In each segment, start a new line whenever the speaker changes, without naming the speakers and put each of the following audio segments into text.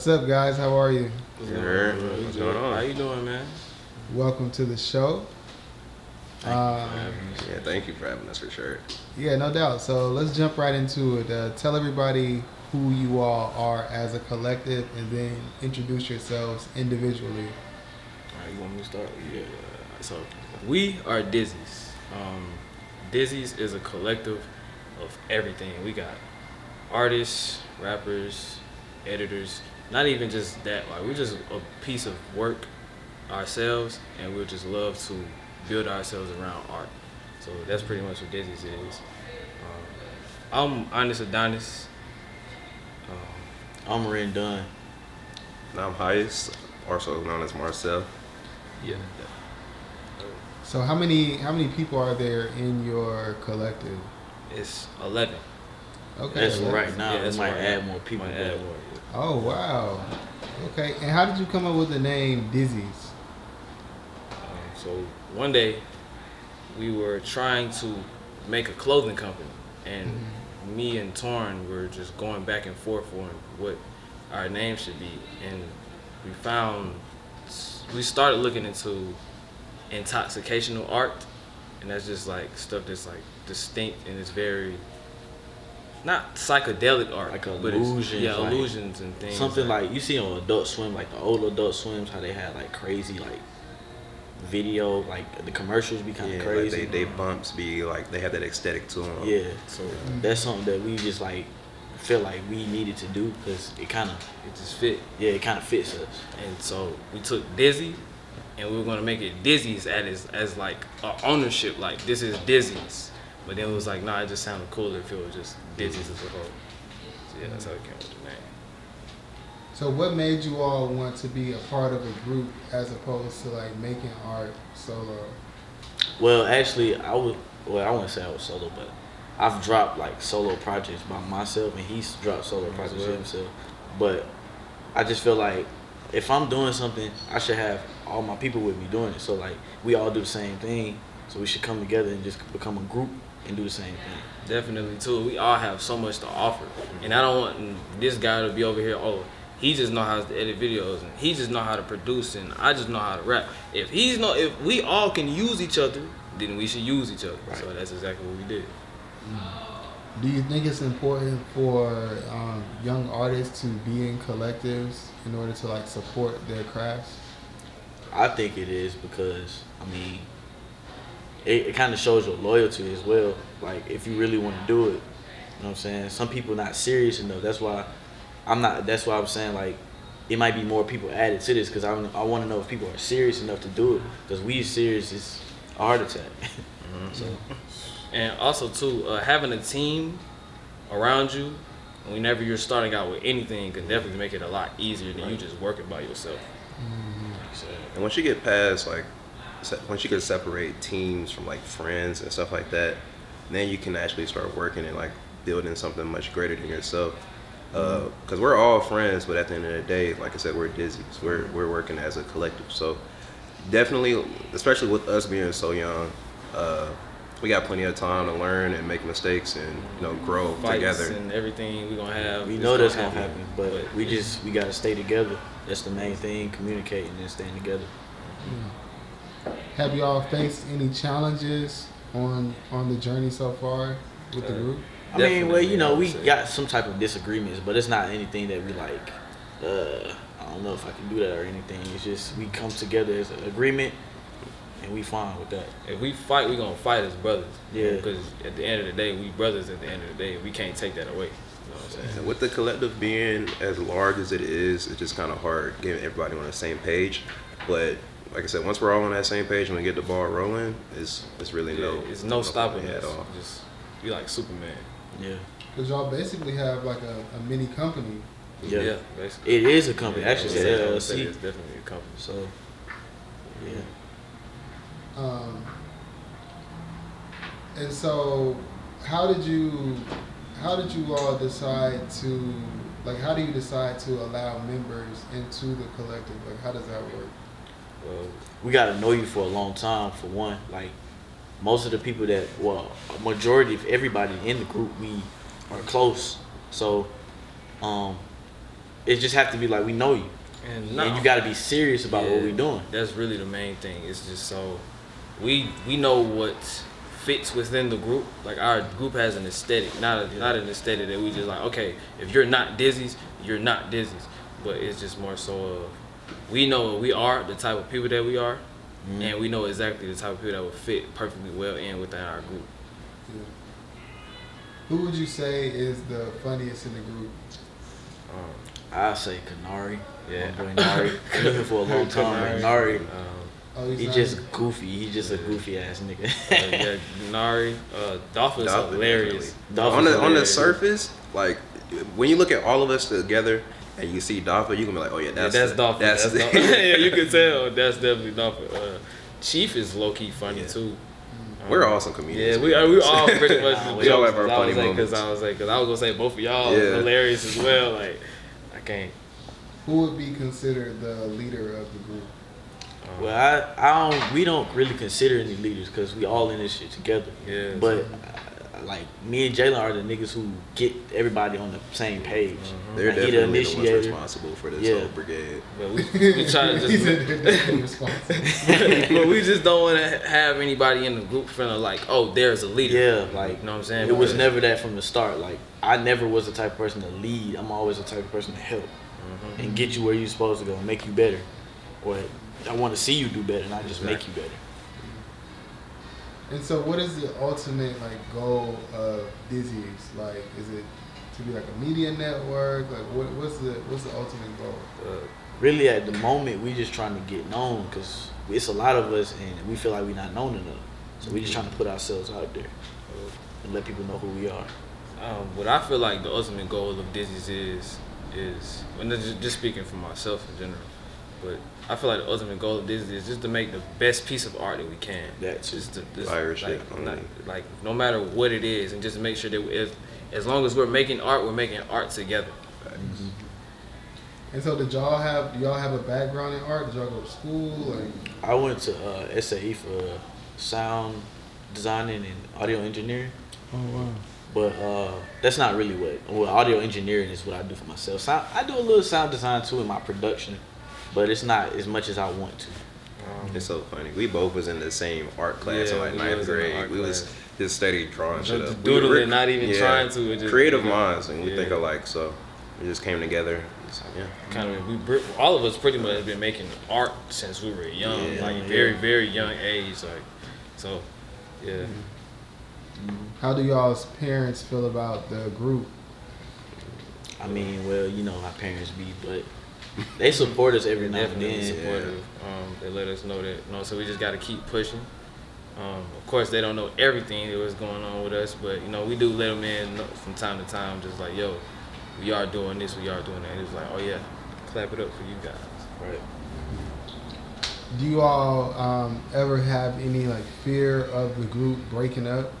What's up, guys? How are you?
What's going on?
How you doing, man?
Welcome to the show.
Yeah, thank you for having us for sure.
Yeah, no doubt. So let's jump right into it. Tell everybody who you all are as a collective, and then introduce yourselves individually.
All right, you want me to start? Yeah. So we are Dizziez. Dizziez is a collective of everything. We got artists, rappers, editors. Not even just that. Like we're just a piece of work ourselves, and we just love to build ourselves around art. So that's pretty much what Dizziez is. I'm Honest Adonis.
I'm Ren Dunn.
And I'm Highest, also known as Marcel.
Yeah.
So how many people are there in your collective?
It's 11.
Okay.
That's
11.
right now.
Yeah,
It
that's
might
right.
add more people.
Might
but
add more.
Oh wow. Okay. And how did you come up with the name Dizziez?
So one day, we were trying to make a clothing company, and me and Torn were just going back and forth on what our name should be, and we started looking into intoxicational art, and that's just like stuff that's like distinct and it's very not psychedelic art,
Like
but
illusions,
it's, yeah,
like
illusions and things.
Something like you see on Adult Swim, like the old Adult Swims, how they had like crazy like video, like the commercials be kind of crazy.
Like they bumps be like they have that aesthetic to them.
Yeah, so that's something that we just like feel like we needed to do because it kind of
It just fit.
it kind of fits us.
And so we took Dizzy, and we were gonna make it Dizziez as like a ownership, like this is Dizziez. But then it was like, nah, it just sounded cooler if it was just Dizziez as a whole. So yeah, that's how it came with the name.
So what made you all want to be a part of a group as opposed to like making art solo?
Well, actually, I wouldn't say I was solo, but I've dropped like solo projects by myself, and he's dropped solo projects by himself. But I just feel like if I'm doing something, I should have all my people with me doing it. So like we all do the same thing, so we should come together and just become a group and do the same thing.
Definitely too. We all have so much to offer, and I don't want this guy to be over here. Oh, he just know how to edit videos, and he just know how to produce, and I just know how to rap. If we all can use each other, then we should use each other.
Right.
So that's exactly what we did.
Do you think it's important for young artists to be in collectives in order to like support their crafts?
I think it is because I mean, it kind of shows your loyalty as well. Like if you really want to do it, you know what I'm saying. Some people not serious enough. That's why I'm not. That's why I'm saying like it might be more people added to this because I want to know if people are serious enough to do it. Because we serious is a heart attack. So
And also too, having a team around you whenever you're starting out with anything can definitely make it a lot easier than you just working by yourself.
And once you get past once you can separate teams from like friends and stuff like that, then you can actually start working and like building something much greater than yourself. Because we're all friends, but at the end of the day, like I said, we're Dizziez. We're working as a collective. So definitely, especially with us being so young, we got plenty of time to learn and make mistakes and grow
Fights
together.
and everything we gonna have.
we
it's
know that's gonna happen, but we
it's-
gotta stay together. That's the main thing: communicating and staying together.
Have y'all faced any challenges on the journey so far with the group?
I mean, well,
Definitely, I would
we
say.
got some type of disagreements, but it's not anything that we like. I don't know if I can do that or anything. It's just we come together as an agreement, and we fine with that.
If we fight, we gonna fight as brothers.
Yeah.
Because at the end of the day, we brothers. At the end of the day, we can't take that away. You know what I'm saying?
And with the collective being as large as it is, it's just kind of hard getting everybody on the same page. But like I said, once we're all on that same page and we get the ball rolling, it's really
It's no stopping
at
us.
all.
Just be like Superman.
Yeah,
Because y'all basically have like a mini company.
yeah.
Basically.
It is a company. Actually,
Yeah,
it's
I
an
would say
LLC.
it's definitely a company.
So, yeah.
And so, how did you all decide to like? How do you decide to allow members into the collective? Like, how does that work?
Well,
We got to know you for a long time. For one, like most of the people a majority of everybody in the group, we are close. So, it just have to be like we know you,
And
and you got to be serious about what we doing.
That's really the main thing. It's just so we know what fits within the group. Like our group has an aesthetic, not an aesthetic that we just like. Okay, if you're not Dizziez, you're not Dizziez. But it's just more so of we know we are the type of people that we are, and we know exactly the type of people that will fit perfectly well in within our group.
Yeah. Who would you say is the funniest in the group?
I say Kanari.
Yeah.
My boy Nari. Been looking for a long time. But Nari, he
not-
just goofy. He just a goofy ass nigga.
Yeah, Nari, Dolphin is
Dolphin,
hilarious.
On the
hilarious.
surface, like when you look at all of us together and you see Dolphin, you can be like, oh yeah,
That's Dolphin. That's Dolphin. Yeah, you can tell. That's definitely Dolphin. Chief is low key funny too.
We're awesome comedians.
Yeah, we all pretty much
We all have our funny
because
moments.
I was gonna say both of y'all
Yeah.
is hilarious as well. Like I can't.
Who would be considered the leader of the group?
Well, I don't. We don't really consider any leaders because we all in this shit together.
Yeah.
But like me and Jalen are the niggas who get everybody on the same page.
They're
Like, he the
definitely the ones
initiator.
responsible for this
Yeah.
whole brigade.
But we try to
He
just.
said they're definitely responsible.
But we just don't want to have anybody in the group feeling like, oh, there's a leader.
Yeah, like
You know what I'm saying?
it was
Because-
never that from the start. Like I never was the type of person to lead. I'm always the type of person to help and get you where you're supposed to go and make you better. Or I want to see you do better, not just make you better.
And so, what is the ultimate like goal of Dizziez? Like, is it to be like a media network? Like, what's the ultimate goal?
Really, at the moment, we just trying to get known because it's a lot of us and we feel like we're not known enough. So we just trying to put ourselves out there and let people know who we are.
What I feel like the ultimate goal of Dizziez is when just speaking for myself in general, but I feel like the ultimate goal of Dizziez is just to make the best piece of art that we can.
That too.
Just
Fire shit
like no matter what it is, and just make sure that as long as we're making art together.
And so, do y'all have a background in art? Did y'all go to school? Like,
I went to SAE for sound designing and audio engineering.
oh wow.
But that's not really what audio engineering is what I do for myself. I do a little sound design too in my production, but it's not as much as I want to.
It's so funny. We both was in the same art class
Yeah,
in like
we
ninth
was in the
grade.
art
We was
class.
just steady drawing shit
Just
up.
doodling, not even trying to. It just,
Creative
you know,
minds, and we
yeah.
think alike. So we just came together. So, yeah.
Kind of, all of us pretty much have been making art since we were young,
Yeah,
like very, very young age. Like, so, yeah.
How do y'all's parents feel about the group?
I mean, well, you know how parents be, but they support us every now and
Definitely
then.
supportive. They let us know that, so we just got to keep pushing. Of course, they don't know everything that was going on with us, but we do let them in from time to time, just like, yo, we are doing this, we are doing that. It's like, oh yeah, clap it up for you guys.
Right.
Do you all ever have any like fear of the group breaking up?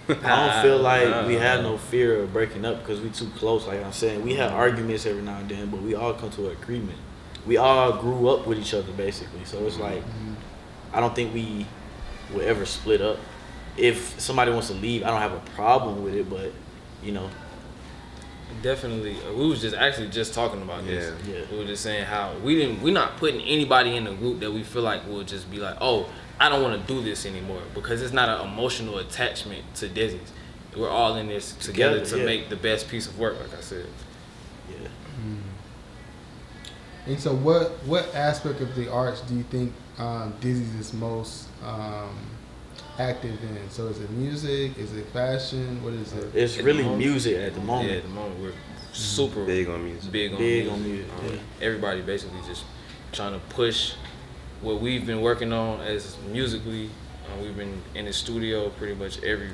I don't feel like we have no fear of breaking up because we too close. Like I'm saying, we have arguments every now and then, but we all come to an agreement. We all grew up with each other basically, so it's like I don't think we will ever split up. If somebody wants to leave, I don't have a problem with it, but
Definitely, we was just talking about this.
Yeah.
We were just saying how we're not putting anybody in the group that we feel like will just be like, oh, I don't want to do this anymore, because it's not an emotional attachment to Dizziez. We're all in this together to make the best piece of work, like I said.
Yeah.
And so, what aspect of the arts do you think Dizziez is most active in? So, is it music? Is it fashion? What is it?
It's
At
really
the moment,
music at the moment.
Yeah, at the moment we're super
Big on music.
Big on music.
Yeah.
Everybody basically just trying to push what we've been working on as musically. We've been in the studio pretty much every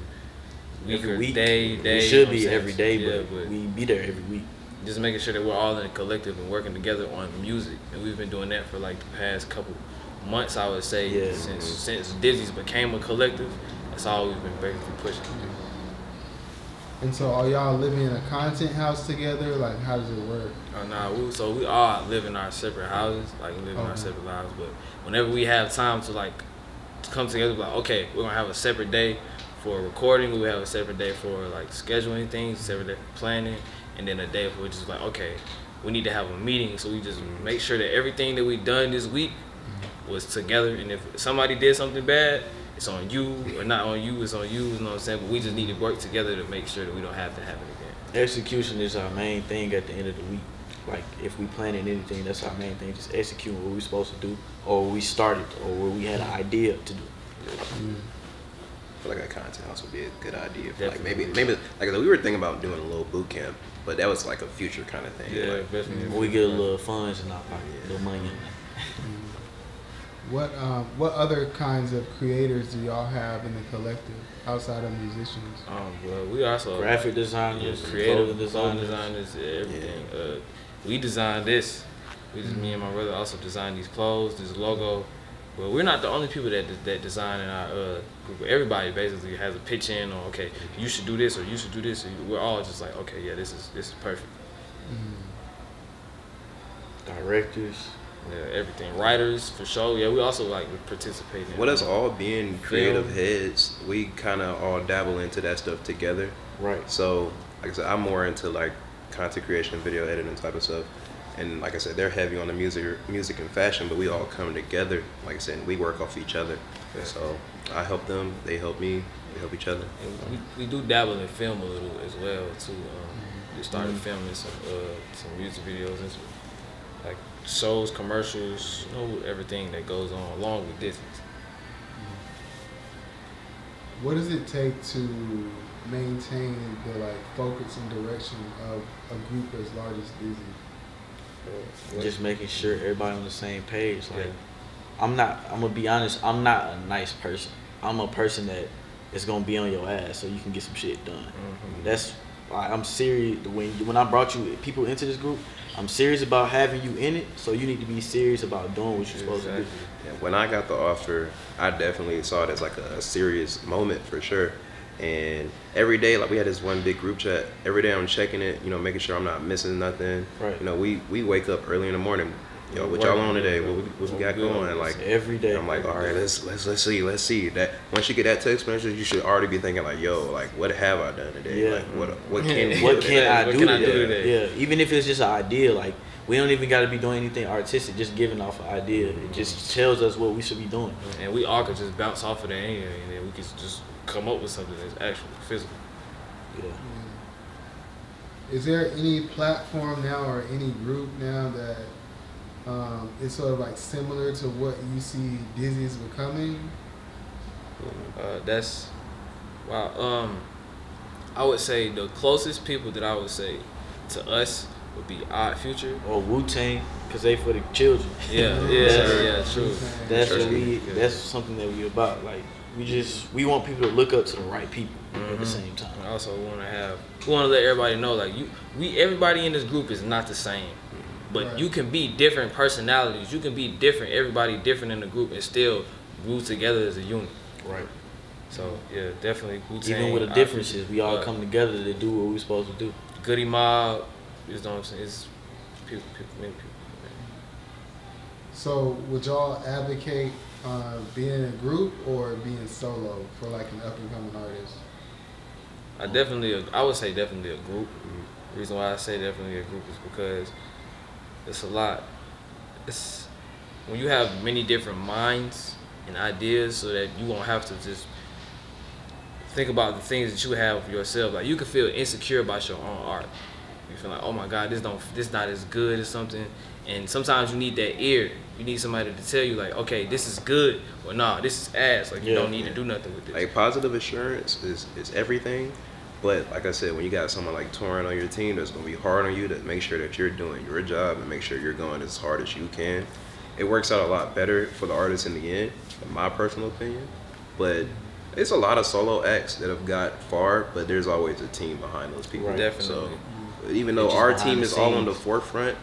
week
Every
or
week.
day.
It should be
you know what I'm
every day,
saying?
but we be there every week.
just making sure that we're all in a collective and working together on music. And we've been doing that for like the past couple months, I would say.
Yeah.
Since Dizziez became a collective, that's all we've been basically pushing.
And so, are y'all living in a content house together? Like, how does it work?
We all live in our separate houses, like we live in our separate lives. But whenever we have time to come together, like, okay, we're gonna have a separate day for recording. We have a separate day for like scheduling things, separate day for planning, and then a day for just like, okay, we need to have a meeting so we just make sure that everything that we done this week was together. And if somebody did something bad, it's on you, or not on you, it's on you. You know what I'm saying? But we just need to work together to make sure that we don't have to happen again.
Execution is our main thing at the end of the week. Like, if we planning anything, that's our main thing. Just executing what we supposed to do, or what we started, or what we had an idea to do.
I feel like a content house would be a good idea. For like maybe like we were thinking about doing a little boot camp, but that was like a future kind of thing.
Yeah,
like,
definitely.
When we get a little funds in our pocket, a little money in there.
What other kinds of creators do y'all have in the collective outside of musicians?
Well, we also
Graphic designers,
creative
clothing
designers, everything. We designed this. Me and my brother also designed these clothes, this logo. Well, we're not the only people that design in our group. Everybody basically has a pitch in on, okay, you should do this or you should do this. And we're all just like, okay, yeah, this is perfect.
Directors.
Yeah, everything. Writers, for sure. Yeah, we also like participate in.
With us all being creative heads, we kind of all dabble into that stuff together.
Right.
So, like I said, I'm more into like content creation, video editing type of stuff. And like I said, they're heavy on the music and fashion, but we all come together. Like I said, we work off each other.
Yeah.
So I help them, they help me, we help each other.
And we do dabble in film a little as well too. We started filming some music videos and some, like shows, commercials, everything that goes on along with Dizziez.
What does it take to maintain the like focus and direction of a group as large as Dizziez?
Just making sure everybody on the same page. Like,
Yeah.
I'm gonna be honest, I'm not a nice person. I'm a person that is gonna be on your ass so you can get some shit done. That's why I'm serious. When I brought you people into this group, I'm serious about having you in it, so you need to be serious about doing what you're supposed to do.
Yeah, when I got the offer, I definitely saw it as like a serious moment for sure. And every day, like we had this one big group chat. Every day I'm checking it, making sure I'm not missing nothing.
Right.
We wake up early in the morning. What y'all on today? What we got going? Like
every day.
I'm like, all right, let's see. That once you get that text message, you should already be thinking like, yo, like what have I done today?
Yeah.
Like what can
What can I do
today?
Yeah, even if it's just an idea, like we don't even got to be doing anything artistic. Just giving off an idea, it just tells us what we should be doing.
And we all could just bounce off of that anyway, and then we could just come up with something that's actually physical.
Yeah.
Is there any platform now or any group now that is sort of like similar to what you see Dizziez becoming?
That's wow. I would say the closest people that I would say to us would be Odd Future
Or Wu-Tang, because they for the children.
Yeah, true.
That's
Trust
what
me.
that's something that we about. Like we want people to look up to the right people at the same time.
I also want to let everybody know, like everybody in this group is not the same, but
Right.
you can be different personalities. You can be different. Everybody different in the group and still move together as a unit.
Right.
So yeah, definitely. Wu-Tang,
Even with the
Odd
differences,
Future,
we all come together to do what we're supposed to do.
Goody Mob, you know what I'm saying? It's many people.
So would y'all advocate being in a group or being solo for like an up and coming artist?
I would say definitely a group. The reason why I say definitely a group is because it's a lot. It's when you have many different minds and ideas, so that you won't have to just think about the things that you have for yourself. Like you can feel insecure about your own art. You feel like, oh my God, this not as good as something. And sometimes you need that ear. You need somebody to tell you like, okay, this is good, or nah, this is ass. Like you don't need to do nothing with this.
Like positive assurance is everything. But like I said, when you got someone like Torrin on your team, that's gonna be hard on you to make sure that you're doing your job and make sure you're going as hard as you can. It works out a lot better for the artist in the end, in my personal opinion. But it's a lot of solo acts that have got far, but there's always a team behind those people.
Right.
Definitely.
So even though
Just
our
behind
team
the
is all on the
scenes.
forefront,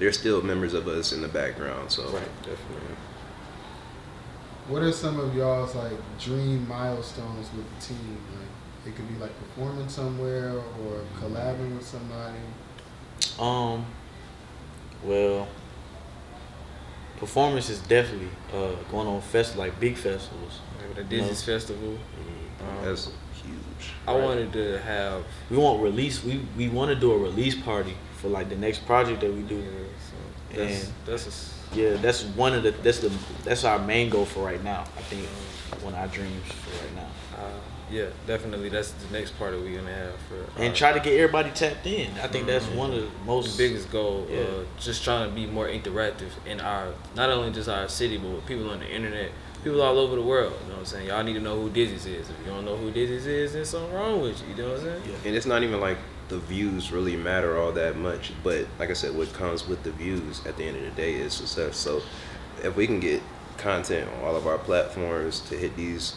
there's still members of us in the background. So
Right.
Definitely.
What are some of y'all's like dream milestones with the team? Like it could be like performing somewhere or collabing with somebody.
Well, performance is definitely going on like big festivals.
Like the Dizziez Festival.
that's huge.
I wanted to have.
We want release. We want to do a release party for like the next project that we do.
Yeah, so
that's our main goal for right now. I think one of our dreams for right now.
Yeah, definitely. That's the next part that we're gonna have for.
And try to get everybody tapped in. I think that's one of the most
biggest goal.
Yeah.
Just trying to be more interactive in our, not only just our city, but with people on the internet, people all over the world. You know what I'm saying? Y'all need to know who Dizziez is. If you don't know who Dizziez is, there's something wrong with you. You know what I'm saying?
Yeah.
And it's not even like the views really matter all that much, but like I said, what comes with the views at the end of the day is success. So if we can get content on all of our platforms to hit these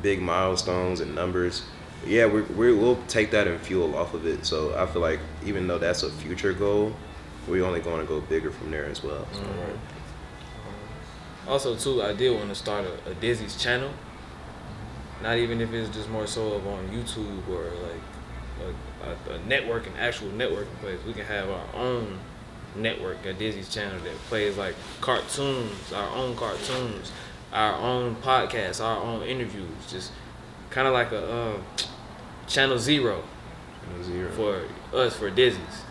big milestones and numbers, yeah, we'll take that and fuel off of it. So I feel like even though that's a future goal, we're only going to go bigger from there as well. So.
Also, too, I did want to start a Dizziez channel. Not even if it's just more so of on YouTube or like a networking, actual networking place. We can have our own network, a Dizziez channel that plays like cartoons, our own podcasts, our own interviews, just kind of like a channel zero for us, for Dizziez.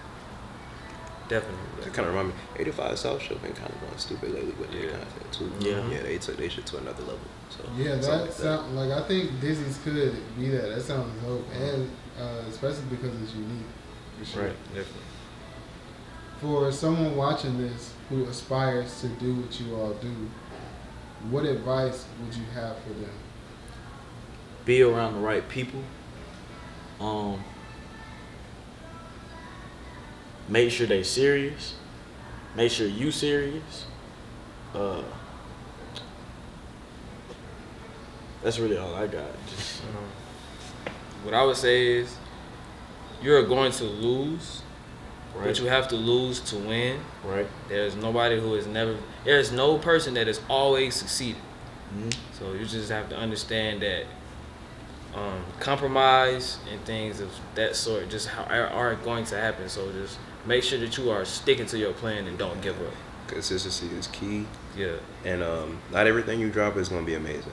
Definitely.
It kind of remind me, 85 South Show been kind of going stupid lately with their content too. Yeah, they took their shit to another level. So
yeah, that sound like I think Dizziez could be that. That sounds dope, and especially because it's unique. For sure.
Right, definitely.
For someone watching this who aspires to do what you all do, what advice would you have for them?
Be around the right people. Make sure they serious. Make sure you serious. That's really all I got. Just
what I would say is, you're going to lose,
right.
but you have to lose to win.
Right.
There's nobody who has never. There's no person that has always succeeded.
Mm-hmm.
So you just have to understand that compromise and things of that sort just are going to happen. So just make sure that you are sticking to your plan and don't give up.
Consistency is key.
Yeah.
And not everything you drop is going to be amazing.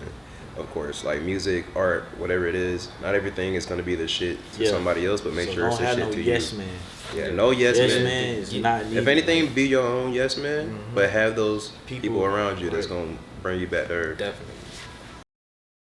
Of course, like music, art, whatever it is, not everything is going to be the shit to somebody else, but make sure it's the shit to
yes
you.
Man.
Yeah, no yes man.
Yes man is not needed.
If anything, be your own yes man,
Mm-hmm.
but have those people around you that's going to bring you back to earth.
Definitely.